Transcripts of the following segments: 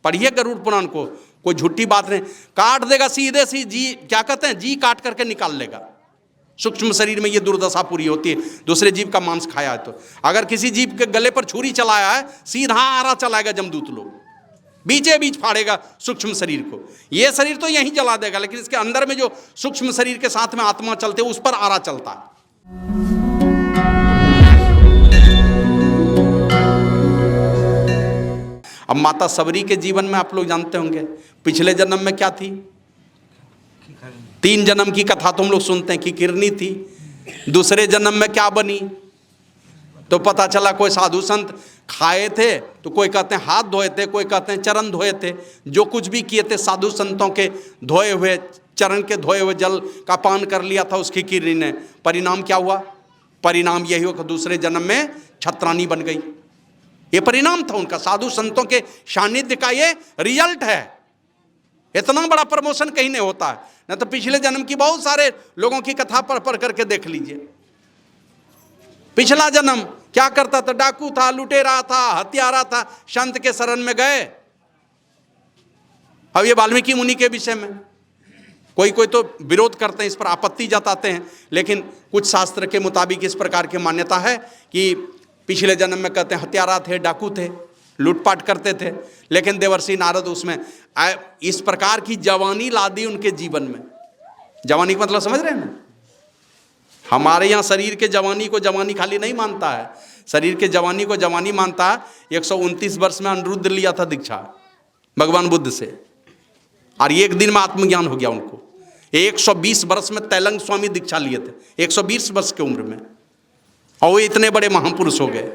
पढ़िए गरुड़ पुराण को, कोई झूठी बात नहीं। काट देगा सीधे सी जी, क्या कहते हैं, जी काट करके निकाल लेगा। सूक्ष्म शरीर में ये दुर्दशा पूरी होती है, दूसरे जीव का मांस खाया है तो। अगर किसी जीव के गले पर छुरी चलाया है, सीधा आरा चलाएगा जमदूत लोग, बीचे बीच फाड़ेगा सूक्ष्म शरीर को। ये शरीर तो यहीं जला देगा, लेकिन इसके अंदर में जो सूक्ष्म शरीर के साथ में आत्मा चलते है, उस पर आरा चलता है। अब माता सबरी के जीवन में आप लोग जानते होंगे, पिछले जन्म में क्या थी, 3 जन्म की कथा तो हम लोग सुनते हैं कि किरनी थी। दूसरे जन्म में क्या बनी, तो पता चला कोई साधु संत खाए थे, तो कोई कहते हैं हाथ धोए थे, कोई कहते हैं चरण धोए थे। जो कुछ भी किए थे साधु संतों के धोए हुए चरण के धोए हुए जल का पान कर लिया था उसकी किरनी ने। परिणाम क्या हुआ, परिणाम यही हो कि दूसरे जन्म में छत्रानी बन गई। ये परिणाम था उनका, साधु संतों के सानिध्य का ये रिजल्ट है। इतना बड़ा प्रमोशन कहीं नहीं होता है। न तो पिछले जन्म की बहुत सारे लोगों की कथा पढ़ करके देख लीजिए। पिछला जन्म क्या करता था, डाकू था, लुटेरा था, हत्यारा था, संत के शरण में गए। अब ये वाल्मीकि मुनि के विषय में कोई कोई तो विरोध करते हैं, इस पर आपत्ति जताते हैं, लेकिन कुछ शास्त्र के मुताबिक इस प्रकार की मान्यता है कि पिछले जन्म में कहते हैं हत्यारा थे, डाकू थे, लूटपाट करते थे। लेकिन देवर्षि नारद उसमें इस प्रकार की जवानी ला दी उनके जीवन में। जवानी का मतलब समझ रहे हैं ना, हमारे यहाँ शरीर के जवानी को जवानी खाली नहीं मानता है, शरीर के जवानी को जवानी मानता है। 129 वर्ष में अनिरुद्ध लिया था दीक्षा भगवान बुद्ध से, और एक दिन में आत्मज्ञान हो गया उनको। 120 वर्ष में तैलंग स्वामी दीक्षा लिए थे, 120 वर्ष की उम्र में, और वो इतने बड़े महापुरुष हो गए।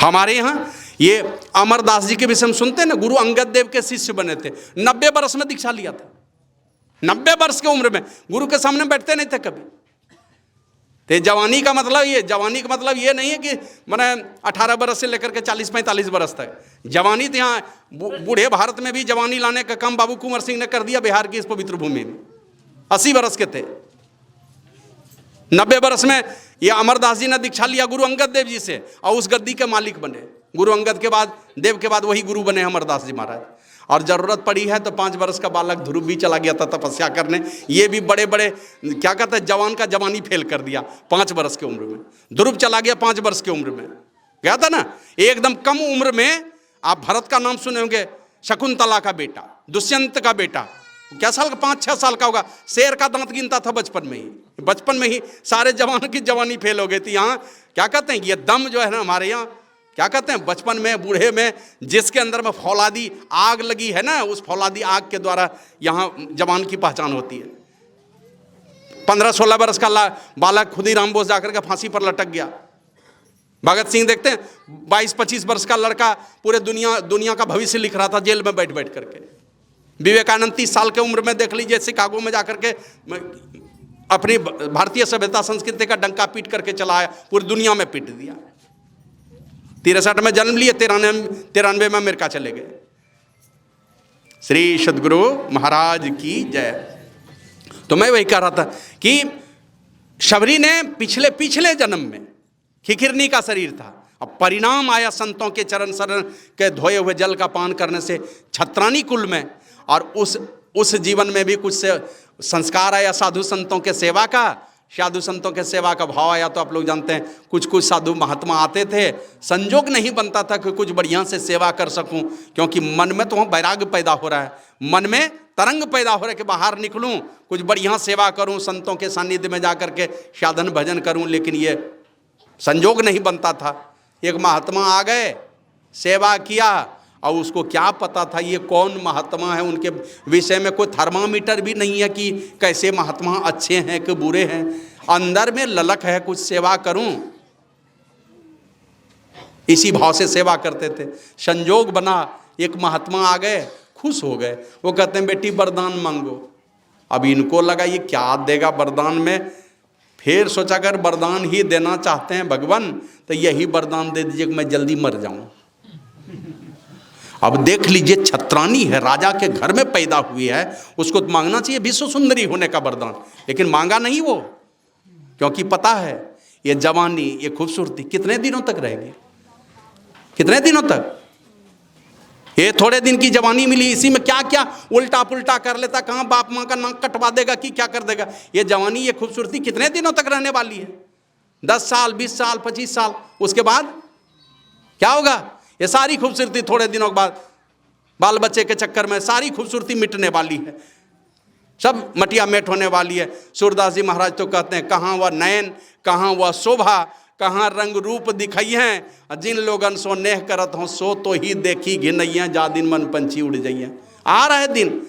हमारे यहाँ ये अमरदास जी के विषय में सुनते हैं ना, गुरु अंगद देव के शिष्य बने थे, 90 वर्ष में दीक्षा लिया था। 90 वर्ष की उम्र में गुरु के सामने बैठते नहीं थे कभी। तो जवानी का मतलब ये, जवानी का मतलब ये नहीं है कि मैंने 18 वर्ष से लेकर के 40-45 वर्ष तक जवानी। तो यहाँ बूढ़े भारत में भी जवानी लाने का काम बाबू कुंवर सिंह ने कर दिया बिहार की इस पवित्र भूमि में। 80 वर्ष के थे, 90 वर्ष में ये अमरदास जी ने दीक्षा लिया गुरु अंगद देव जी से, और उस गद्दी के मालिक बने। गुरु अंगद के बाद, देव के बाद वही गुरु बने अमरदास जी महाराज। और जरूरत पड़ी है तो 5 वर्ष का बालक ध्रुव भी चला गया था तपस्या करने। ये भी बड़े बड़े क्या कहते हैं, जवान का जवानी फेल कर दिया 5 वर्ष की उम्र में। ध्रुव चला गया 5 वर्ष की उम्र में, गया था ना। एकदम कम उम्र में आप भरत का नाम सुने होंगे, शकुंतला का बेटा, दुष्यंत का बेटा, क्या साल का, 5-6 साल का होगा। शेर का दांत गिनता था बचपन में ही सारे जवानों की जवानी फेल हो गई थी। यहाँ क्या कहते हैं, ये दम जो है ना हमारे यहाँ, क्या कहते हैं, बचपन में, बूढ़े में, जिसके अंदर में फौलादी आग लगी है ना, उस फौलादी आग के द्वारा यहाँ जवान की पहचान होती है। 15-16 वर्ष का बालक खुदीराम बोस जाकर के फांसी पर लटक गया। भगत सिंह देखते हैं 22-25 वर्ष का लड़का पूरे दुनिया का भविष्य लिख रहा था जेल में बैठ करके। विवेकानंद 30 साल के उम्र में देख लीजिए, शिकागो में जाकर के अपनी भारतीय सभ्यता संस्कृति का डंका पीट करके चलाया, पूरी दुनिया में पीट दिया। 63 में जन्म लिए, 93 में अमेरिका चले गए। श्री सद्गुरु महाराज की जय। तो मैं वही कह रहा था कि शबरी ने पिछले जन्म में खिखिरनी का शरीर था, अब परिणाम आया संतों के चरण शरण के धोए हुए जल का पान करने से छत्रानी कुल में। और उस जीवन में भी कुछ से संस्कार आया साधु संतों के सेवा का, साधु संतों के सेवा का भाव आया। तो आप लोग जानते हैं कुछ साधु महात्मा आते थे, संजोग नहीं बनता था कि कुछ बढ़िया से सेवा कर सकूं, क्योंकि मन में तो वहाँ वैराग्य पैदा हो रहा है, मन में तरंग पैदा हो रहा है कि बाहर निकलूं, कुछ बढ़िया सेवा करूं, संतों के सानिध्य में जा कर के साधन भजन करूं, लेकिन ये संजोग नहीं बनता था। एक महात्मा आ गए, सेवा किया, और उसको क्या पता था ये कौन महात्मा है, उनके विषय में कोई थर्मामीटर भी नहीं है कि कैसे महात्मा अच्छे हैं कि बुरे हैं। अंदर में ललक है कुछ सेवा करूं, इसी भाव से सेवा करते थे। संजोग बना, एक महात्मा आ गए, खुश हो गए। वो कहते हैं बेटी वरदान मांगो। अब इनको लगा ये क्या देगा वरदान में, फिर सोचा अगर वरदान ही देना चाहते हैं भगवान तो यही वरदान दे दीजिए कि मैं जल्दी मर जाऊं। अब देख लीजिए, छत्रानी है, राजा के घर में पैदा हुई है, उसको मांगना चाहिए विश्व सुंदरी होने का वरदान, लेकिन मांगा नहीं वो, क्योंकि पता है ये जवानी, ये खूबसूरती कितने दिनों तक रहेगी, कितने दिनों तक। ये थोड़े दिन की जवानी मिली, इसी में क्या क्या उल्टा पुल्टा कर लेता, कहाँ बाप माँ का नाक कटवा देगा कि क्या कर देगा। ये जवानी, ये खूबसूरती कितने दिनों तक रहने वाली है? 10 साल, 20 साल, 25 साल, उसके बाद क्या होगा? ये सारी खूबसूरती थोड़े दिनों के बाद बाल बच्चे के चक्कर में सारी खूबसूरती मिटने वाली है, सब मटिया मेट होने वाली है। सूरदास जी महाराज तो कहते हैं, कहाँ वह नयन, कहाँ वह शोभा, कहाँ रंग रूप दिखाई हैं, जिन लोगन सो नेह करत हो सो तो ही देखी घिनैया, जा दिन मन पंछी उड़ जाइए। आ रहे दिन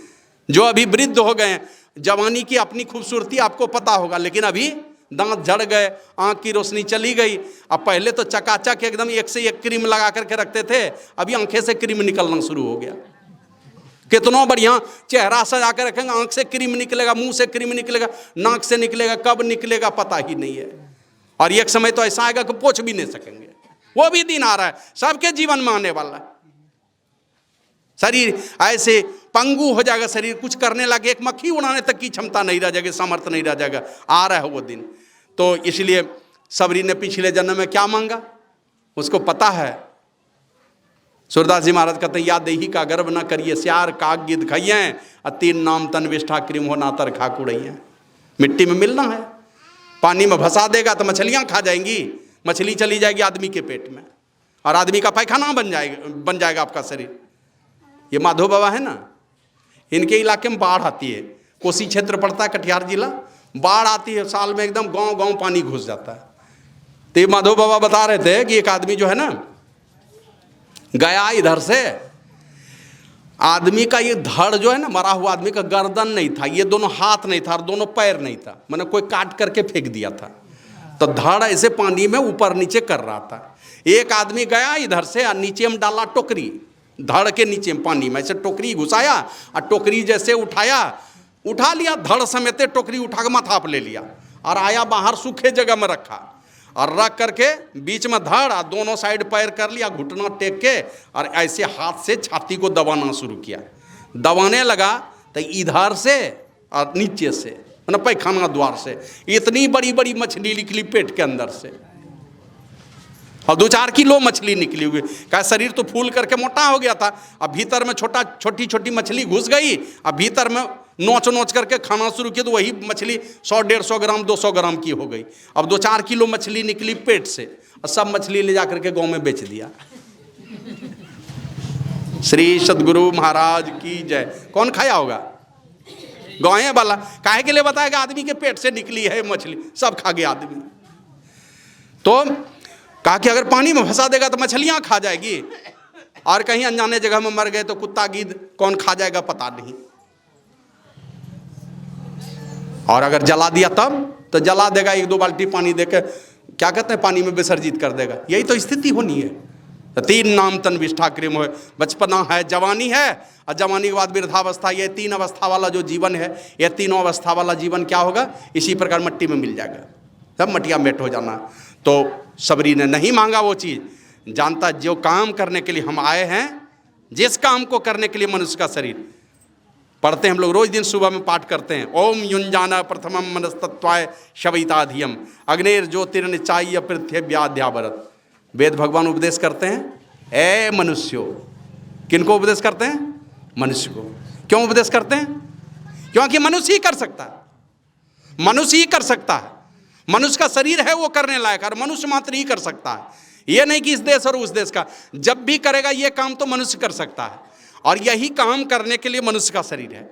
जो अभी वृद्ध हो गए, जवानी की अपनी खूबसूरती आपको पता होगा, लेकिन अभी दांत झड़ गए, आंख की रोशनी चली गई। अब पहले तो चकाचक एकदम एक से एक क्रीम लगा करके रखते थे, अभी आंखें से क्रीम निकलना शुरू हो गया। कितना बढ़िया चेहरा सजा कर रखेंगे, आंख से क्रीम निकलेगा, मुंह से क्रीम निकलेगा, नाक से निकलेगा, कब निकलेगा पता ही नहीं है। और एक समय तो ऐसा आएगा कि पोंछ भी नहीं सकेंगे। वो भी दिन आ रहा है, सबके जीवन में आने वाला है। शरीर ऐसे पंगु हो जाएगा, शरीर कुछ करने लगे, एक मक्खी उड़ाने तक की क्षमता नहीं रह जाएगी, सामर्थ्य नहीं रह जाएगा। आ रहा है वो दिन। तो इसलिए सबरी ने पिछले जन्म में क्या मांगा उसको पता है। सूरदास जी महाराज कहते हैं, या देही का गर्व न करिए, श्यार काग गिद्ध खाइए, 3 नाम तन विष्ठा क्रीम हो नातर खाकुड़ैया। मिट्टी में मिलना है, पानी में भसा देगा तो मछलियां खा जाएंगी, मछली चली जाएगी आदमी के पेट में, और आदमी का पैखाना बन जाएगा आपका शरीर। ये माधो बाबा है ना, इनके इलाके में बाढ़ आती है, कोसी क्षेत्र पड़ता है, कटिहार जिला, बाढ़ आती है, साल में एकदम गांव गांव पानी घुस जाता है। तो ये माधो बाबा बता रहे थे कि एक आदमी जो है ना गया इधर से, आदमी का ये धड़ जो है ना, मरा हुआ आदमी का गर्दन नहीं था, ये दोनों हाथ नहीं था और दोनों पैर नहीं था, मैंने कोई काट करके फेंक दिया था। तो धड़ ऐसे पानी में ऊपर नीचे कर रहा था। एक आदमी गया इधर से और नीचे में डाला टोकरी, धड़ के नीचे में पानी में ऐसे टोकरी घुसाया और टोकरी जैसे उठा लिया, धड़ समेते टोकरी उठा के माथा पे ले लिया और आया बाहर सूखे जगह में रखा, और रख करके बीच में धड़ और दोनों साइड पैर कर लिया, घुटना टेक के, और ऐसे हाथ से छाती को दबाना शुरू किया। दबाने लगा तो इधर से और नीचे से, मतलब पैखाना द्वार से इतनी बड़ी बड़ी मछली निकली पेट के अंदर से, और 2-4 किलो मछली निकली हुई। क्या शरीर तो फूल करके मोटा हो गया था, अब भीतर में छोटी छोटी मछली घुस गई, अब भीतर में नोच करके खाना शुरू किया तो वही मछली 100-150 ग्राम 200 ग्राम की हो गई। अब 2-4 किलो मछली निकली पेट से, और सब मछली ले जाकर के गांव में बेच दिया। श्री सदगुरु महाराज की जय। कौन खाया होगा? गाँव वाला। काहे के लिए बताएगा? आदमी के पेट से निकली है मछली, सब खा गया आदमी। तो कहा कि अगर पानी में फंसा देगा तो मछलियां खा जाएगी, और कहीं अनजाने जगह में मर गए तो कुत्ता गिद्ध कौन खा जाएगा पता नहीं, और अगर जला दिया तब तो जला देगा, 1-2 बाल्टी पानी देकर क्या कहते हैं पानी में विसर्जित कर देगा। यही तो स्थिति होनी है। तो 3 नाम तन विष्ठा क्रीम हो, बचपना है, जवानी है, और जवानी के बाद वृद्धावस्था। ये 3 अवस्था वाला जो जीवन है, ये तीनों अवस्था वाला जीवन क्या होगा? इसी प्रकार मिट्टी में मिल जाएगा, सब मटिया मेट हो जाना। तो सबरी ने नहीं मांगा वो चीज़, जानता जो काम करने के लिए हम आए हैं, जिस काम को करने के लिए मनुष्य का शरीर, पढ़ते हैं हम लोग रोज दिन सुबह में पाठ करते हैं, ओम युंजाना प्रथमम मनस्तत्वाय शविताधियम अग्नेर ज्योतिर्निचाय पृथ्व्याध्यावरत। वेद भगवान उपदेश करते हैं, ए मनुष्यो। किनको उपदेश करते हैं? मनुष्य को। क्यों उपदेश करते हैं? क्योंकि मनुष्य ही कर सकता है, मनुष्य ही कर सकता है, मनुष्य का शरीर है वो करने लायक, और मनुष्य मात्र ही कर सकता है। ये नहीं कि इस देश और उस देश का, जब भी करेगा ये काम तो मनुष्य कर सकता है, और यही काम करने के लिए मनुष्य का शरीर है,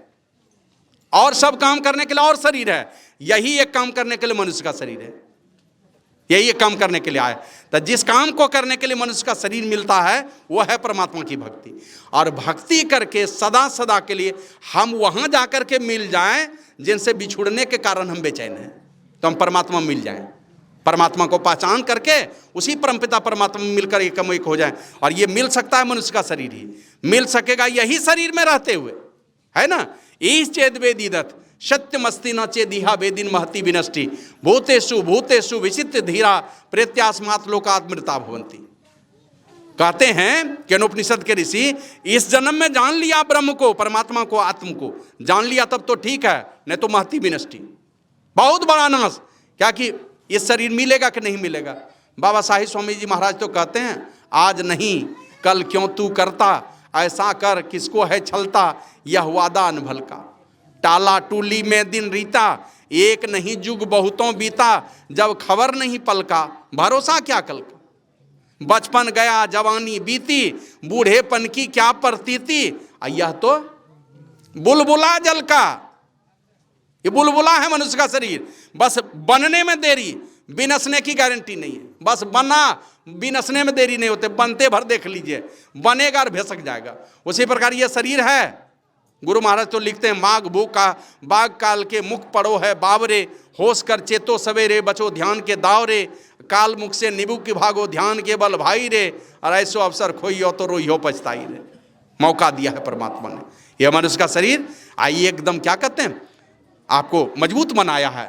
और सब काम करने के लिए और शरीर है, यही एक काम करने के लिए मनुष्य का शरीर है, यही एक काम करने के लिए आया। तो जिस काम को करने के लिए मनुष्य का शरीर मिलता है वो है परमात्मा की भक्ति, और भक्ति करके सदा सदा के लिए हम वहां जाकर के मिल जाएं जिनसे बिछुड़ने के कारण हम बेचैन हैं, तो हम परमात्मा मिल जाएं, परमात्मा को पहचान करके उसी परमपिता परमात्मा में मिलकर एकम एक हो जाएं। और ये मिल सकता है मनुष्य का शरीर ही मिल सकेगा, यही शरीर में रहते हुए, है ना। ईश चेद वेदिदत सत्यमस्ति न चेदिहा वेदिन महति विनष्टि भूतेषु भूतेषु विचित्र धीरा प्रेत्यास्मात् लोकात्मृता भवंती। कहते हैं कि अनुपनिषद के ऋषि, इस जन्म में जान लिया ब्रह्म को, परमात्मा को, आत्म को जान लिया तब तो ठीक है, नहीं तो महति विनष्टि, बहुत बड़ा नाश। क्या कि ये शरीर मिलेगा कि नहीं मिलेगा। बाबा साहिब स्वामी जी महाराज तो कहते हैं, आज नहीं कल क्यों तू करता, ऐसा कर किसको है छलता, यह वादा अनभल का। टाला टूली में दिन रीता, एक नहीं जुग बहुतों बीता, जब खबर नहीं पल का, भरोसा क्या कल का। बचपन गया जवानी बीती, बूढ़ेपन की क्या प्रतीति, यह तो बुलबुला जल का। ये बुलबुला है मनुष्य का शरीर, बस बनने में देरी, बिनसने की गारंटी नहीं है। बस बना, बिनसने में देरी नहीं होते, बनते भर देख लीजिए, बनेगा और भसक जाएगा। उसी प्रकार ये शरीर है। गुरु महाराज तो लिखते हैं, माघ भूख का बाग काल के मुख पड़ो है बावरे, होश कर चेतो सवेरे बचो ध्यान के दावरे, काल मुख से निबू की भागो ध्यान के बल भाई रे, और ऐसो अवसर खोइयो तो रोइयो पछताई रे। मौका दिया है परमात्मा ने। यह मनुष्य का शरीर आइए एकदम क्या कहते हैं, आपको मजबूत बनाया है।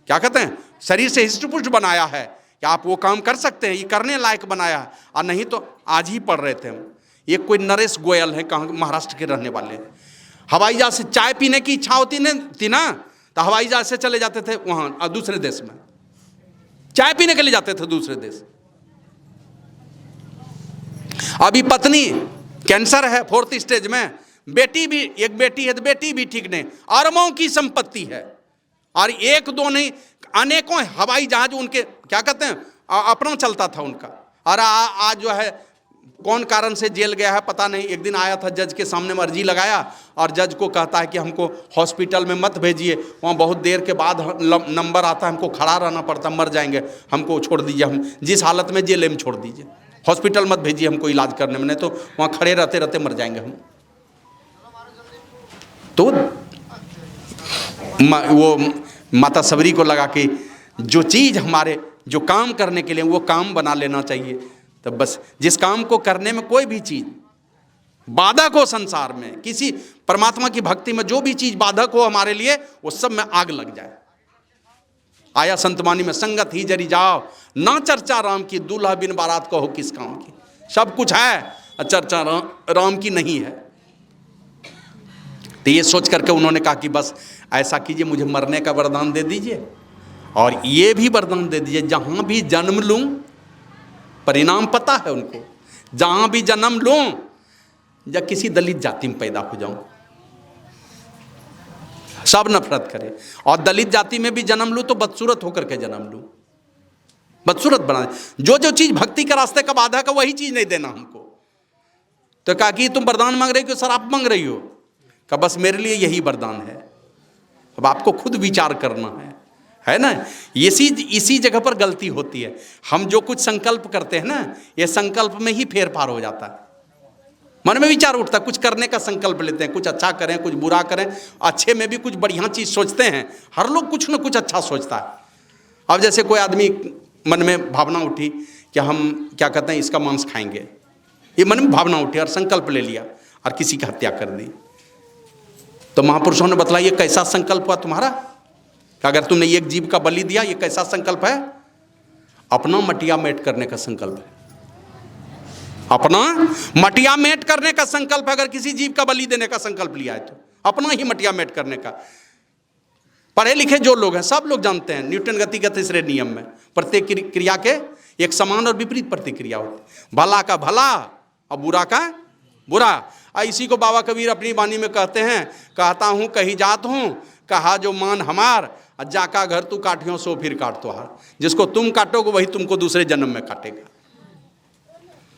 क्या कहते हैं, शरीर से हिष्ट-पुष्ट बनाया है कि आप वो काम कर सकते हैं, ये करने लायक बनाया है। और नहीं तो आज ही पढ़ रहे थे हम, ये कोई नरेश गोयल है, कहाँ महाराष्ट्र के रहने वाले, हवाई जहाज से चाय पीने की इच्छा होती थी ना, तो हवाई जहाज से चले जाते थे वहाँ दूसरे देश में, चाय पीने के लिए जाते थे दूसरे देश। अभी पत्नी कैंसर है 4th स्टेज में, बेटी भी, एक बेटी है तो बेटी भी ठीक नहीं, अरबों की संपत्ति है, और एक दो नहीं अनेकों हवाई जहाज उनके क्या कहते हैं अपना चलता था उनका। और आज जो है कौन कारण से जेल गया है पता नहीं। एक दिन आया था जज के सामने में, अर्जी लगाया, और जज को कहता है कि हमको हॉस्पिटल में मत भेजिए, वहाँ बहुत देर के बाद नंबर आता है, हमको खड़ा रहना पड़ता, मर जाएंगे, हमको छोड़ दीजिए, हम जिस हालत में जेल में छोड़ दीजिए, हॉस्पिटल मत भेजिए हमको इलाज करने में, नहीं तो वहाँ खड़े रहते रहते मर जाएंगे हम। तो वो माता सबरी को लगा कि जो चीज़ हमारे जो काम करने के लिए वो काम बना लेना चाहिए। तो बस जिस काम को करने में कोई भी चीज़ बाधक हो, संसार में किसी परमात्मा की भक्ति में जो भी चीज़ बाधक हो हमारे लिए, वो सब में आग लग जाए। आया संतवाणी में, संगत ही जरी जाओ ना चर्चा राम की, दूल्हा बिन बारात को हो किस काम की। सब कुछ है, चर्चा राम की नहीं है। तो ये सोच करके उन्होंने कहा कि बस ऐसा कीजिए, मुझे मरने का वरदान दे दीजिए, और ये भी वरदान दे दीजिए जहाँ भी जन्म लूँ, परिणाम पता है उनको, जहाँ भी जन्म लूँ या किसी दलित जाति में पैदा हो जाऊँ, सब नफरत करे, और दलित जाति में भी जन्म लूँ तो बदसूरत होकर के जन्म लूँ, बदसूरत बना दे। जो जो चीज़ भक्ति का रास्ते का बाधा का वही चीज़ नहीं देना हमको। तो कहा कि तुम वरदान मांग रही हो, शराब मांग रही हो? कहा बस मेरे लिए यही वरदान है। अब आपको खुद विचार करना है ना। इसी जगह पर गलती होती है। हम जो कुछ संकल्प करते हैं ना, ये संकल्प में ही फेर फार हो जाता है। मन में विचार उठता है, कुछ करने का संकल्प लेते हैं, कुछ अच्छा करें कुछ बुरा करें, अच्छे में भी कुछ बढ़िया चीज़ सोचते हैं। हर लोग कुछ ना कुछ अच्छा सोचता है। अब जैसे कोई आदमी मन में भावना उठी कि हम क्या कहते हैं इसका मांस खाएंगे, ये मन में भावना उठी और संकल्प ले लिया और किसी की हत्या कर दी, तो महापुरुषों ने बतलाया ये कैसा संकल्प हुआ तुम्हारा, कि अगर तुमने एक जीव का बलि दिया, ये कैसा संकल्प है? अपना मटिया मेट करने का संकल्प है। अपना मटिया मेट करने का संकल्प है। अगर किसी जीव का बलि देने का संकल्प लिया है तो अपना ही मटिया मेट करने का। पढ़े लिखे जो लोग हैं सब लोग जानते हैं, न्यूटन गति के तीसरे नियम में प्रत्येक क्रिया के एक समान और विपरीत प्रतिक्रिया होती। भला का भला और बुरा का बुरा। इसी को बाबा कबीर अपनी वाणी में कहते हैं, कहता हूँ कही जात हूँ, कहा जो मान हमार, जाका घर तू काटियो सो फिर काट तो हार। जिसको तुम काटोगे वही तुमको दूसरे जन्म में काटेगा,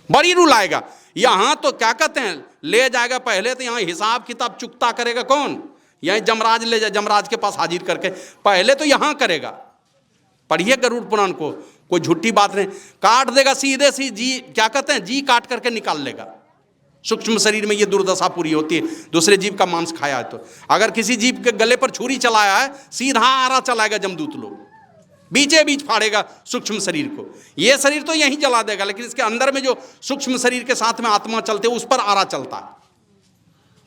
बड़ी रूल आएगा। यहाँ तो क्या कहते हैं ले जाएगा, पहले तो यहाँ हिसाब किताब चुकता करेगा कौन? यहीं जमराज ले जाए, जमराज के पास हाजिर करके पहले तो यहाँ करेगा। पढ़िए गरुड़ पुराण को, कोई झूठी बात नहीं, काट देगा सीधे सी जी, क्या कहते हैं जी काट करके निकाल लेगा। सूक्ष्म शरीर में ये दुर्दशा पूरी होती है, दूसरे जीव का मांस खाया है तो। अगर किसी जीव के गले पर छुरी चलाया है, सीधा आरा चलाएगा जमदूत लोग, बीचे बीच फाड़ेगा सूक्ष्म शरीर को। ये शरीर तो यहीं जला देगा, लेकिन इसके अंदर में जो सूक्ष्म शरीर के साथ में आत्मा चलते है उस पर आरा चलता है,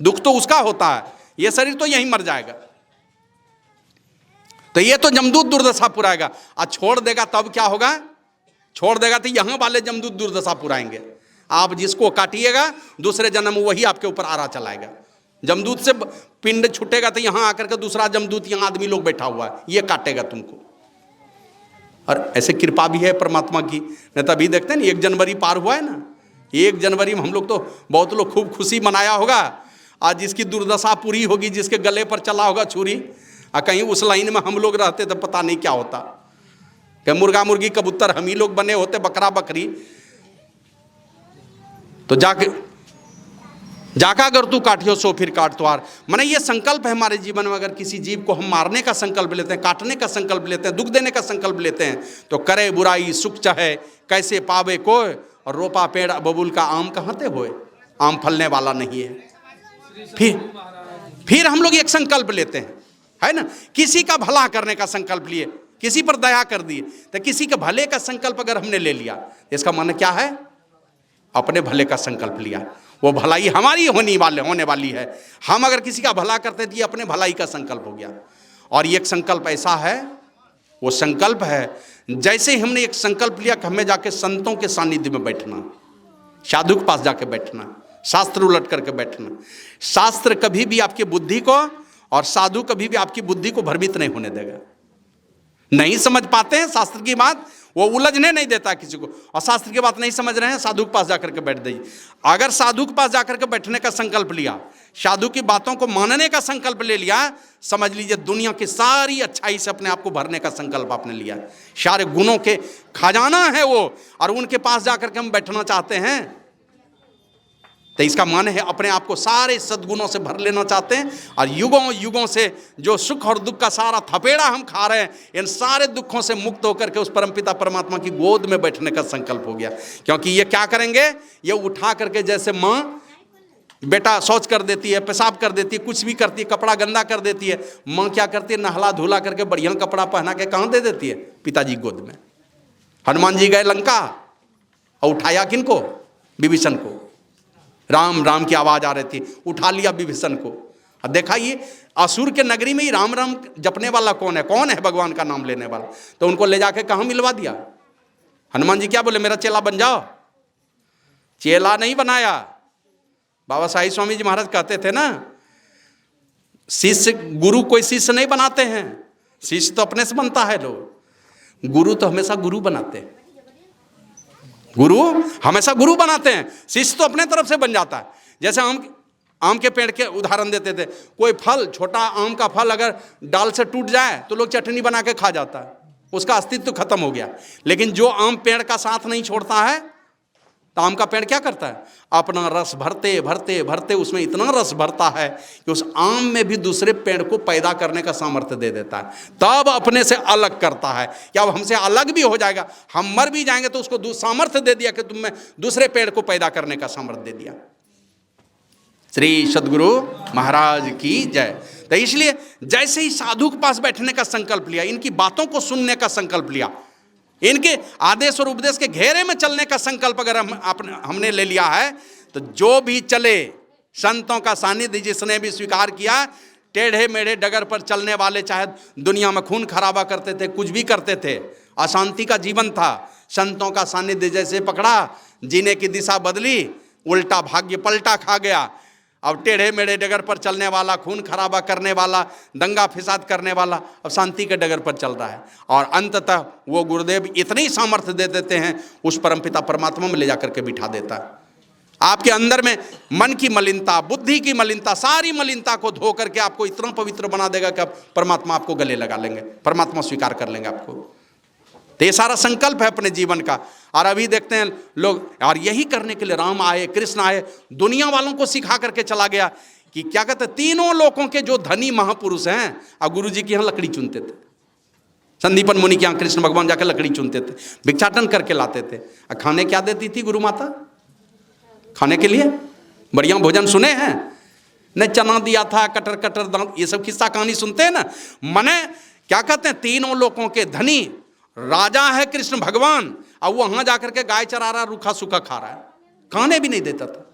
दुख तो उसका होता है, ये शरीर तो यहीं मर जाएगा। तो ये तो जमदूत दुर्दशा पुराएगा। और छोड़ देगा तब क्या होगा? छोड़ देगा तो यहां वाले जमदूत दुर्दशा पुराएंगे। आप जिसको काटिएगा दूसरे जन्म वही आपके ऊपर आरा चलाएगा। जमदूत से पिंड छूटेगा तो यहां आकर के दूसरा जमदूत, यहां आदमी लोग बैठा हुआ है, ये काटेगा तुमको। और ऐसे कृपा भी है परमात्मा की। नहीं तो अभी देखते हैं ना 1 जनवरी पार हुआ है ना, 1 जनवरी में हम लोग तो बहुत लोग खूब खुशी मनाया होगा। आज जिसकी दुर्दशा पूरी होगी, जिसके गले पर चला होगा छुरी, और कहीं उस लाइन में हम लोग रहते तो पता नहीं क्या होता, कि मुर्गा मुर्गी कबूतर हम ही लोग बने होते, बकरा बकरी। तो जाका अगर तू काटियो सो फिर काट त्वार। माने ये संकल्प है हमारे जीवन में, अगर किसी जीव को हम मारने का संकल्प लेते हैं, काटने का संकल्प लेते हैं, दुख देने का संकल्प लेते हैं, तो करे बुराई सुख चाहे कैसे पावे कोय, और रोपा पेड़ बबूल का आम कहाँ ते होए, आम फलने वाला नहीं है। फिर हम लोग एक संकल्प लेते हैं, है ना, किसी का भला करने का संकल्प लिए, किसी पर दया कर दिए, तो किसी के भले का संकल्प अगर हमने ले लिया, इसका मन क्या है, अपने भले का संकल्प लिया, वो भलाई हमारी होने वाली है। हम अगर किसी का भला करते तो ये अपने भलाई का संकल्प हो गया। और ये एक संकल्प ऐसा है, वो संकल्प है जैसे ही हमने एक संकल्प लिया कि हमें जाके संतों के सानिध्य में बैठना, साधु के पास जाके बैठना, शास्त्र उलट करके बैठना। शास्त्र कभी भी आपकी बुद्धि को, और साधु कभी भी आपकी बुद्धि को भ्रमित नहीं होने देगा। नहीं समझ पाते हैं शास्त्र की बात, वो उलझने नहीं देता किसी को, और शास्त्र की बात नहीं समझ रहे हैं, साधु के पास जाकर के बैठ जाइए। अगर साधु के पास जाकर के बैठने का संकल्प लिया, साधु की बातों को मानने का संकल्प ले लिया, समझ लीजिए दुनिया की सारी अच्छाई से अपने आप को भरने का संकल्प आपने लिया। सारे गुणों के खजाना है वो, और उनके पास जाकर के हम बैठना चाहते हैं, तो इसका मन है अपने आप को सारे सद्गुणों से भर लेना चाहते हैं, और युगों युगों से जो सुख और दुख का सारा थपेड़ा हम खा रहे हैं, इन सारे दुखों से मुक्त होकर के उस परमपिता परमात्मा की गोद में बैठने का संकल्प हो गया। क्योंकि ये क्या करेंगे, ये उठा करके, जैसे माँ बेटा शौच कर देती है, पेशाब कर देती है, कुछ भी करती है, कपड़ा गंदा कर देती है, माँ क्या करती है, नहला धुला करके बढ़िया कपड़ा पहना के कहाँ दे देती है, पिताजी गोद में। हनुमान जी गए लंका और उठाया किनको, विभीषण को। राम राम की आवाज आ रही थी, उठा लिया विभीषण को। अब देखा ये असुर के नगरी में ही राम राम जपने वाला कौन है, कौन है भगवान का नाम लेने वाला, तो उनको ले जाके कहाँ मिलवा दिया। हनुमान जी क्या बोले, मेरा चेला बन जाओ। चेला नहीं बनाया, बाबा साईं स्वामी जी महाराज कहते थे ना, शिष्य गुरु कोई शिष्य नहीं बनाते हैं, शिष्य तो अपने से बनता है लोग, गुरु तो हमेशा गुरु बनाते हैं, गुरु हमेशा गुरु बनाते हैं, शिष्य तो अपने तरफ से बन जाता है। जैसे आम के पेड़ के उदाहरण देते थे, कोई फल, छोटा आम का फल अगर डाल से टूट जाए तो लोग चटनी बना के खा जाता है, उसका अस्तित्व खत्म हो गया। लेकिन जो आम पेड़ का साथ नहीं छोड़ता है, तो आम का पेड़ क्या करता है, अपना रस भरते भरते भरते उसमें इतना रस भरता है कि उस आम में भी दूसरे पेड़ को पैदा करने का सामर्थ्य दे देता है, तब अपने से अलग करता है कि अब हमसे अलग भी हो जाएगा, हम मर भी जाएंगे तो उसको सामर्थ्य दे दिया कि तुमने दूसरे पेड़ को पैदा करने का सामर्थ्य दे दिया। श्री सद्गुरु महाराज की जय। तो इसलिए जैसे ही साधु के पास बैठने का संकल्प लिया, इनकी बातों को सुनने का संकल्प लिया, इनके आदेश और उपदेश के घेरे में चलने का संकल्प अगर हमने ले लिया है, तो जो भी चले, संतों का सानिध्य जिसने भी स्वीकार किया, टेढ़े मेढ़े डगर पर चलने वाले, चाहे दुनिया में खून खराबा करते थे, कुछ भी करते थे, अशांति का जीवन था, संतों का सानिध्य जैसे पकड़ा, जीने की दिशा बदली, उल्टा भाग्य पलटा खा गया। अब टेढ़े मेढ़े डगर पर चलने वाला, खून खराबा करने वाला, दंगा फिसाद करने वाला, अब शांति के डगर पर चल रहा है। और अंततः वो गुरुदेव इतनी सामर्थ्य दे देते हैं, उस परमपिता परमात्मा में ले जाकर के बिठा देता है। आपके अंदर में मन की मलिनता, बुद्धि की मलिनता, सारी मलिनता को धो करके आपको इतना पवित्र बना देगा कि अब परमात्मा आपको गले लगा लेंगे, परमात्मा स्वीकार कर लेंगे आपको। तो ये सारा संकल्प है अपने जीवन का। और अभी देखते हैं लोग, और यही करने के लिए राम आए, कृष्ण आए, दुनिया वालों को सिखा करके चला गया कि क्या कहते हैं, तीनों लोगों के जो धनी महापुरुष हैं, और गुरु जी के यहाँ लकड़ी चुनते थे, संदीपन मुनि के यहाँ कृष्ण भगवान जाकर लकड़ी चुनते थे, भिक्षाटन करके लाते थे। और खाने क्या देती थी गुरु माता, खाने के लिए बढ़िया भोजन सुने हैं, न चना दिया था, कटर कटर दांत, ये सब किस्सा कहानी सुनते हैं ना। मने क्या कहते हैं, तीनों लोगों के धनी राजा है कृष्ण भगवान, और वो वहां जाकर के गाय चरा रहा, रूखा सूखा खा रहा है, खाने भी नहीं देता था।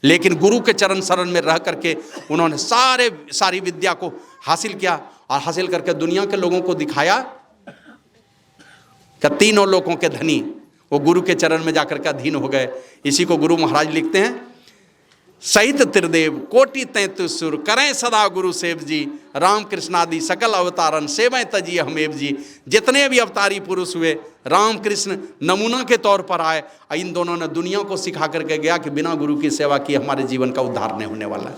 लेकिन गुरु के चरण शरण में रह करके उन्होंने सारी विद्या को हासिल किया, और हासिल करके दुनिया के लोगों को दिखाया कि तीनों लोगों के धनी वो गुरु के चरण में जाकर के अधीन हो गए। इसी को गुरु महाराज लिखते हैं सहित त्रिदेव कोटि तैंतीस सुर करें सदा गुरु सेव जी, राम कृष्णादि सकल अवतारन सेवै तजी हमेव जी। जितने भी अवतारी पुरुष हुए राम कृष्ण नमूना के तौर पर आए, इन दोनों ने दुनिया को सिखा करके गया कि बिना गुरु की सेवा किए हमारे जीवन का उद्धार नहीं होने वाला है।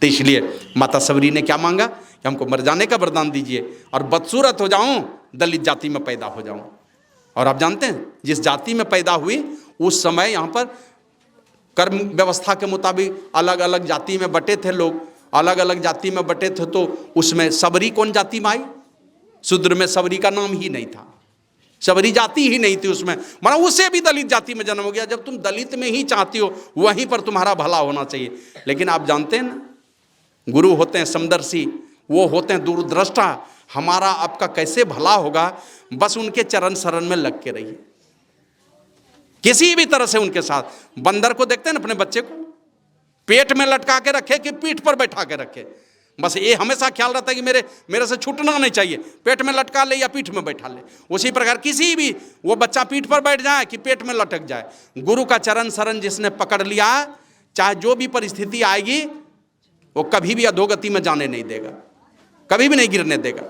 तो इसलिए माता सबरी ने क्या मांगा कि हमको मर जाने का वरदान दीजिए और बदसूरत हो जाऊं, दलित जाति में पैदा हो जाऊं। और आप जानते हैं जिस जाति में पैदा हुई उस समय यहाँ पर कर्म व्यवस्था के मुताबिक अलग अलग जाति में बटे थे लोग, अलग अलग जाति में बटे थे। तो उसमें सबरी कौन जाति में आई? शूद्र में सबरी का नाम ही नहीं था, सबरी जाति ही नहीं थी उसमें, माना उससे भी दलित जाति में जन्म हो गया। जब तुम दलित में ही चाहती हो वहीं पर तुम्हारा भला होना चाहिए। लेकिन आप जानते हैं ना, गुरु होते हैं समदर्शी, वो होते हैं दूरदृष्टा। हमारा आपका कैसे भला होगा, बस उनके चरण शरण में लग के रहिए किसी भी तरह से उनके साथ। बंदर को देखते हैं ना, अपने बच्चे को पेट में लटका के रखे कि पीठ पर बैठा के रखे, बस ये हमेशा ख्याल रहता है कि मेरे से छूटना नहीं चाहिए, पेट में लटका ले या पीठ में बैठा ले। उसी प्रकार किसी भी वो बच्चा पीठ पर बैठ जाए कि पेट में लटक जाए, गुरु का चरण शरण जिसने पकड़ लिया, चाहे जो भी परिस्थिति आएगी वो कभी भी अधोगति में जाने नहीं देगा, कभी भी नहीं गिरने देगा।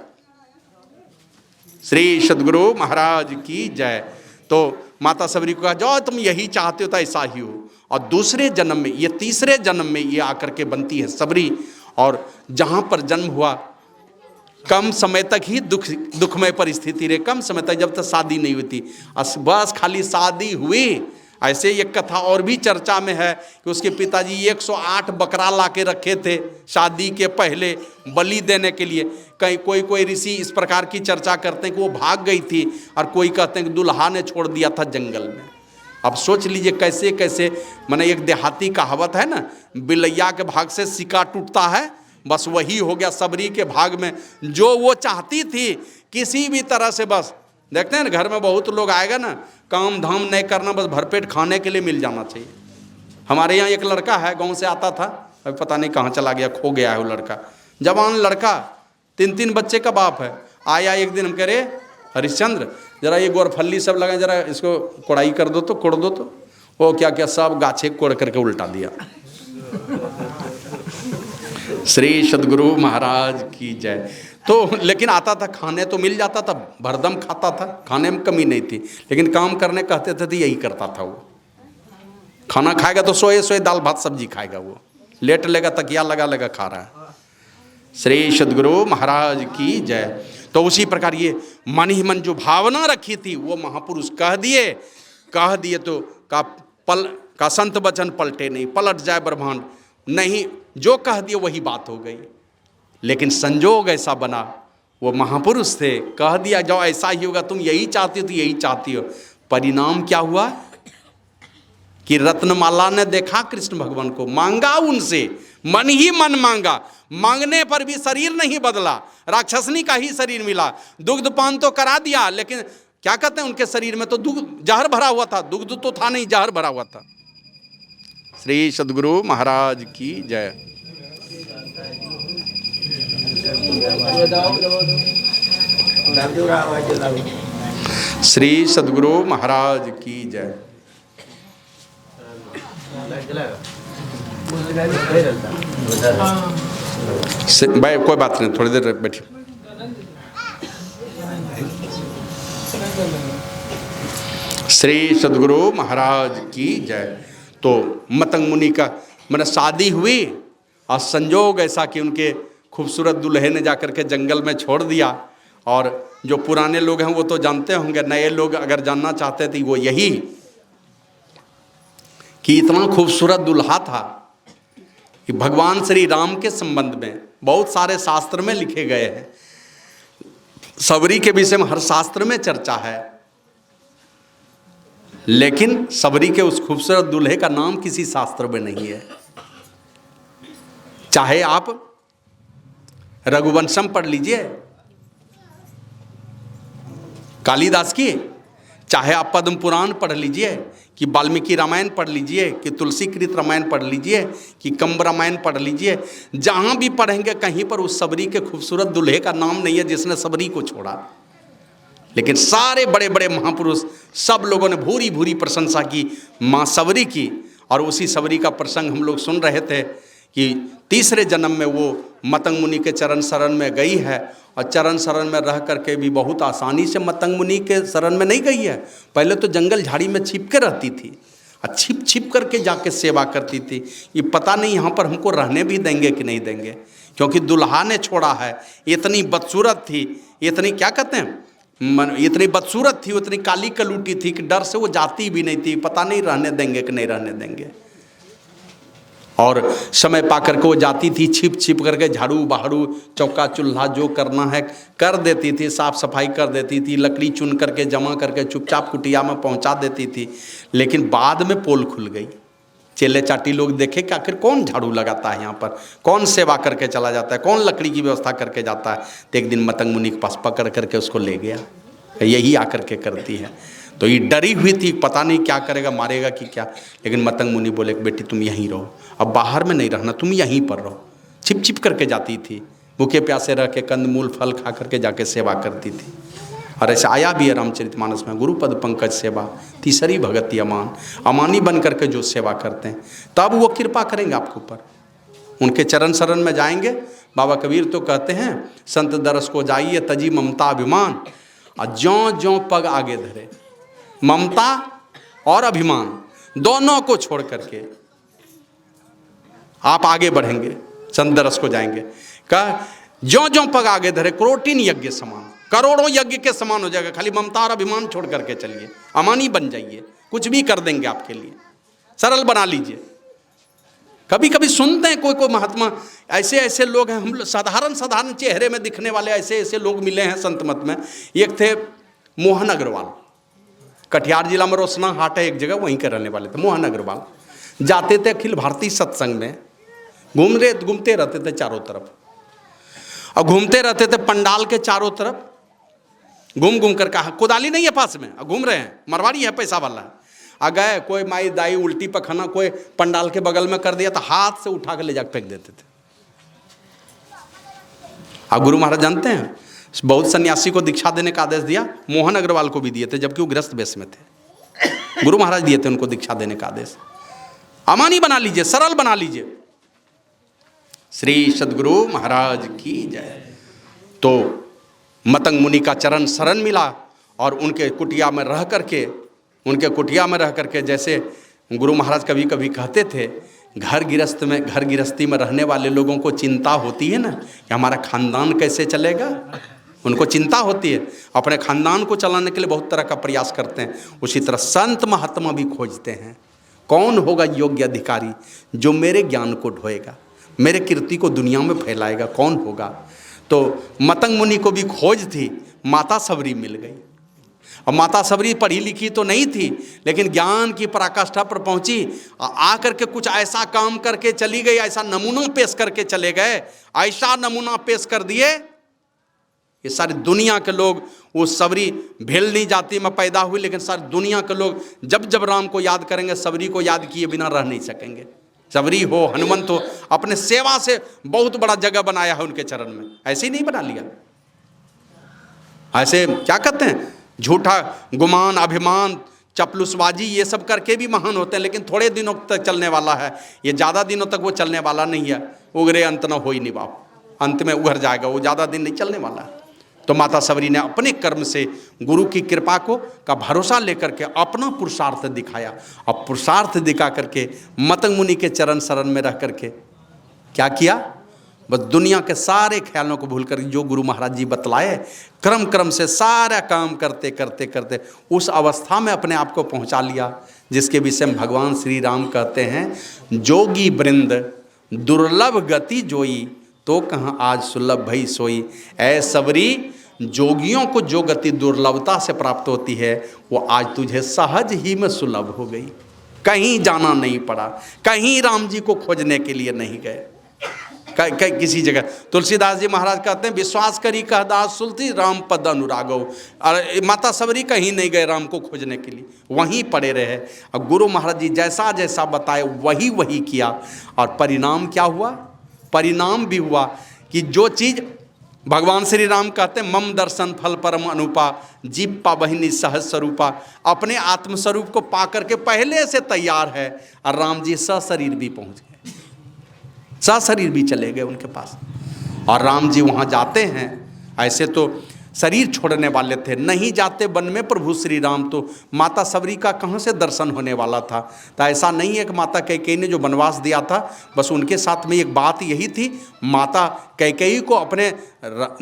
श्री सद्गुरु महाराज की जय। तो माता सबरी को कहा जाओ तुम यही चाहते हो तो ऐसा ही हो। और दूसरे जन्म में, ये तीसरे जन्म में ये आकर के बनती है सबरी। और जहाँ पर जन्म हुआ कम समय तक ही दुखमय परिस्थिति रहे, कम समय तक, जब तक शादी नहीं हुई थी। बस खाली शादी हुई। ऐसे एक कथा और भी चर्चा में है कि उसके पिताजी 108 बकरा ला के रखे थे शादी के पहले बलि देने के लिए। कहीं कोई ऋषि इस प्रकार की चर्चा करते हैं कि वो भाग गई थी, और कोई कहते हैं कि दुल्हा ने छोड़ दिया था जंगल में। अब सोच लीजिए कैसे कैसे, माने एक देहाती कहावत है ना, बिलैया के भाग से सिक्का टूटता है, बस वही हो गया सबरी के भाग में। जो वो चाहती थी किसी भी तरह से, बस देखते हैं ना घर में बहुत लोग आएगा ना, काम धाम नहीं करना, बस भरपेट खाने के लिए मिल जाना चाहिए। हमारे यहाँ एक लड़का है, गांव से आता था, अभी पता नहीं कहाँ चला गया, खो गया है वो लड़का, जवान लड़का, 3 बच्चे का बाप है। आया एक दिन, हम कह रहे हरिश्चंद्र जरा ये गोरफल्ली सब लगाए, जरा इसको कोड़ाई कर दो तो, कोड़ दो तो। वो क्या क्या सब गाछे कोड़ करके उल्टा दिया। श्री सद्गुरु महाराज की जय। तो लेकिन आता था, खाने तो मिल जाता था, भरदम खाता था, खाने में कमी नहीं थी। लेकिन काम करने कहते थे तो यही करता था वो। खाना खाएगा तो सोए दाल भात सब्जी खाएगा, वो लेट लेगा तकिया लगा लगा खा रहा है। श्री सद्गुरु महाराज की जय। तो उसी प्रकार ये मन ही मन जो भावना रखी थी वो महापुरुष कह दिए तो का संत वचन पलटे नहीं, पलट जाए ब्रह्मांड नहीं, जो कह दिए वही बात हो गई। लेकिन संजोग ऐसा बना, वो महापुरुष थे, कह दिया जाओ ऐसा ही होगा, तुम यही चाहती हो तो यही चाहती हो। परिणाम क्या हुआ कि रत्नमाला ने देखा कृष्ण भगवान को, मांगा उनसे, मन ही मन मांगा, मांगने पर भी शरीर नहीं बदला, राक्षसनी का ही शरीर मिला। दुग्ध पान तो करा दिया, लेकिन क्या कहते हैं उनके शरीर में तो जहर भरा हुआ था, दुग्ध तो था नहीं, जहर भरा हुआ था। श्री सद्गुरु महाराज की जय। श्री सद्गुरु महाराज की जय। भाई कोई बात नहीं, थोड़ी देर बैठिए। श्री सद्गुरु महाराज की जय। तो मतंग मुनि का मैंने शादी हुई और संजोग ऐसा कि उनके खूबसूरत दूल्हे ने जाकर के जंगल में छोड़ दिया। और जो पुराने लोग हैं वो तो जानते होंगे, नए लोग अगर जानना चाहते थे वो यही कि इतना खूबसूरत दूल्हा था कि भगवान श्री राम के संबंध में बहुत सारे शास्त्र में लिखे गए हैं। सबरी के विषय में हर शास्त्र में चर्चा है, लेकिन सबरी के उस खूबसूरत दूल्हे का नाम किसी शास्त्र में नहीं है। चाहे आप रघुवंशम पढ़ लीजिए कालिदास की, चाहे आप पद्म पुराण पढ़ लीजिए, कि वाल्मीकि रामायण पढ़ लीजिए, कि तुलसीकृत रामायण पढ़ लीजिए, कि कंब रामायण पढ़ लीजिए, जहाँ भी पढ़ेंगे कहीं पर उस सबरी के खूबसूरत दूल्हे का नाम नहीं है जिसने सबरी को छोड़ा। लेकिन सारे बड़े बड़े महापुरुष सब लोगों ने भूरी भूरी प्रशंसा की माँ सबरी की, और उसी सबरी का प्रसंग हम लोग सुन रहे थे कि तीसरे जन्म में वो मतंग मुनि के चरण शरण में गई है, और चरण शरण में रह करके भी बहुत आसानी से मतंग मुनि के शरण में नहीं गई है। पहले तो जंगल झाड़ी में छिप के रहती थी, और छिप छिप करके जाके सेवा करती थी। ये पता नहीं यहाँ पर हमको रहने भी देंगे कि नहीं देंगे, क्योंकि दुल्हा ने छोड़ा है। इतनी बदसूरत थी, इतनी क्या कहते हैं, इतनी बदसूरत थी, उतनी काली कलूटी थी कि डर से वो जाती भी नहीं थी। पता नहीं रहने देंगे कि नहीं रहने देंगे। और समय पा करके वो जाती थी, छिप छिप करके झाड़ू बहाड़ू चौका चूल्हा जो करना है कर देती थी, साफ सफाई कर देती थी, लकड़ी चुन करके जमा करके चुपचाप कुटिया में पहुंचा देती थी। लेकिन बाद में पोल खुल गई। चेले चाटी लोग देखे कि आखिर कौन झाड़ू लगाता है यहाँ पर, कौन सेवा करके चला जाता है, कौन लकड़ी की व्यवस्था करके जाता है। तो एक दिन मतंग मुनि के पास पकड़ करके उसको ले गया, यही आकर के करती है। तो ये डरी हुई थी, पता नहीं क्या करेगा, मारेगा कि क्या। लेकिन मतंग मुनि बोले बेटी तुम यहीं रहो, अब बाहर में नहीं रहना, तुम यहीं पर रहो। छिप छिप करके जाती थी, भूखे प्यासे रह के कंद मूल फल खा करके जाके सेवा करती थी। और ऐसा आया भी है रामचरितमानस में, गुरुपद पंकज सेवा तीसरी भगति अमान। अमानी बन करके जो सेवा करते हैं तब वो कृपा करेंगे आपके ऊपर, उनके चरण शरण में जाएंगे। बाबा कबीर तो कहते हैं संत दरस को जाइए तजी ममता अभिमान, और ज्यों ज्यों पग आगे धरे। ममता और अभिमान दोनों को छोड़ करके आप आगे बढ़ेंगे, संत दरस को जाएंगे। कहा ज्यों ज्यों पग आगे धरे करोटिन यज्ञ समान, करोड़ों यज्ञ के समान हो जाएगा। खाली ममता और अभिमान छोड़ करके चलिए, अमानी बन जाइए, कुछ भी कर देंगे आपके लिए, सरल बना लीजिए। कभी कभी सुनते हैं कोई कोई महात्मा, ऐसे ऐसे लोग हैं, हम लोग साधारण साधारण चेहरे में दिखने वाले ऐसे ऐसे लोग मिले हैं संत मत में। एक थे मोहन अग्रवाल, कटिहार जिला में रोसना हाट है एक जगह, वहीं के रहने वाले थे मोहन अग्रवाल। जाते थे अखिल भारतीय सत्संग में, घूमते रहते थे चारों तरफ, और घूमते रहते थे पंडाल के चारों तरफ, घूम घूम कर कहा कुदाली नहीं है पास में, घूम रहे हैं, मरवाड़ी है पैसा वाला है। आ गए कोई माई दाई उल्टी पखाना कोई पंडाल के बगल में कर दिया तो हाथ से उठा कर ले जाकर फेंक देते थे। अब गुरु महाराज जानते हैं बहुत सन्यासी को दीक्षा देने का आदेश दिया, मोहन अग्रवाल को भी दिए थे, जबकि वो गृहस्थ वेश में थे। गुरु महाराज दिए थे उनको दीक्षा देने का आदेश। अमानी बना लीजिए, सरल बना लीजिए। श्री सद्गुरु महाराज की जय। तो मतंग मुनि का चरण शरण मिला, और उनके कुटिया में रह करके जैसे गुरु महाराज कभी कभी कहते थे, घर गृहस्थी में रहने वाले लोगों को चिंता होती है ना कि हमारा खानदान कैसे चलेगा, उनको चिंता होती है, अपने खानदान को चलाने के लिए बहुत तरह का प्रयास करते हैं। उसी तरह संत महात्मा भी खोजते हैं, कौन होगा योग्य अधिकारी जो मेरे ज्ञान को ढोएगा, मेरे कीर्ति को दुनिया में फैलाएगा, कौन होगा। तो मतंग मुनि को भी खोज थी, माता सबरी मिल गई। और माता सबरी पढ़ी लिखी तो नहीं थी, लेकिन ज्ञान की पराकाष्ठा पर पहुंची, आकर के कुछ ऐसा काम करके चली गई, ऐसा नमूना पेश करके चले गए, ऐसा नमूना पेश कर दिए ये सारी दुनिया के लोग। वो सबरी भेलनी जाति में पैदा हुई, लेकिन सारी दुनिया के लोग जब जब राम को याद करेंगे, सबरी को याद किए बिना रह नहीं सकेंगे। सबरी हो, हनुमंत हो, अपने सेवा से बहुत बड़ा जगह बनाया है उनके चरण में, ऐसे ही नहीं बना लिया। ऐसे क्या कहते हैं, झूठा गुमान, अभिमान, चपलुसबाजी, ये सब करके भी महान होते हैं, लेकिन थोड़े दिनों तक चलने वाला है, ये ज़्यादा दिनों तक वो चलने वाला नहीं है। उगरे अंत न हो ही नहीं बाप, अंत में उभर जाएगा, वो ज़्यादा दिन नहीं चलने वाला है। तो माता सबरी ने अपने कर्म से गुरु की कृपा को का भरोसा लेकर के अपना पुरुषार्थ दिखाया, और पुरुषार्थ दिखा करके मतंग मुनि के चरण शरण में रह करके क्या किया, बस दुनिया के सारे ख्यालों को भूल कर जो गुरु महाराज जी बतलाए, क्रम क्रम से सारा काम करते करते करते उस अवस्था में अपने आप को पहुंचा लिया, जिसके विषय में भगवान श्री राम कहते हैं, जोगी वृंद दुर्लभ गति जोई, तो कहाँ आज सुलभ भई सोई। ऐ सबरी, जोगियों को जो गति दुर्लभता से प्राप्त होती है, वो आज तुझे सहज ही में सुलभ हो गई। कहीं जाना नहीं पड़ा, कहीं राम जी को खोजने के लिए नहीं गए किसी जगह। तुलसीदास जी महाराज कहते हैं, विश्वास करी कह दास सुलती राम पद अनुरागो। और माता सबरी कहीं नहीं गए राम को खोजने के लिए, वहीं पड़े रहे। और गुरु महाराज जी जैसा जैसा बताए वही वही किया, और परिणाम क्या हुआ, परिणाम भी हुआ कि जो चीज़ भगवान श्री राम कहते हैं मम दर्शन फल परम अनुपा, जीव पावहिनी सहज स्वरूपा। अपने आत्मस्वरूप को पा करके पहले से तैयार है। और राम जी सशरीर भी पहुंच गए, सशरीर भी चले गए उनके पास। और राम जी वहाँ जाते हैं, ऐसे तो शरीर छोड़ने वाले थे, नहीं जाते वन में प्रभु श्री राम तो माता सबरी का कहाँ से दर्शन होने वाला था। तो ऐसा नहीं है कि माता कैकेयी ने जो वनवास दिया था, बस उनके साथ में एक बात यही थी, माता कैकेयी को अपने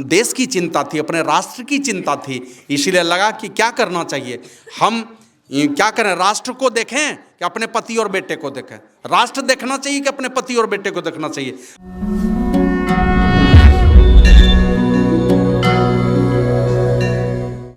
देश की चिंता थी, अपने राष्ट्र की चिंता थी। इसीलिए लगा कि क्या करना चाहिए, हम क्या करें, राष्ट्र को देखें कि अपने पति और बेटे को देखें। राष्ट्र देखना चाहिए कि अपने पति और बेटे को देखना चाहिए।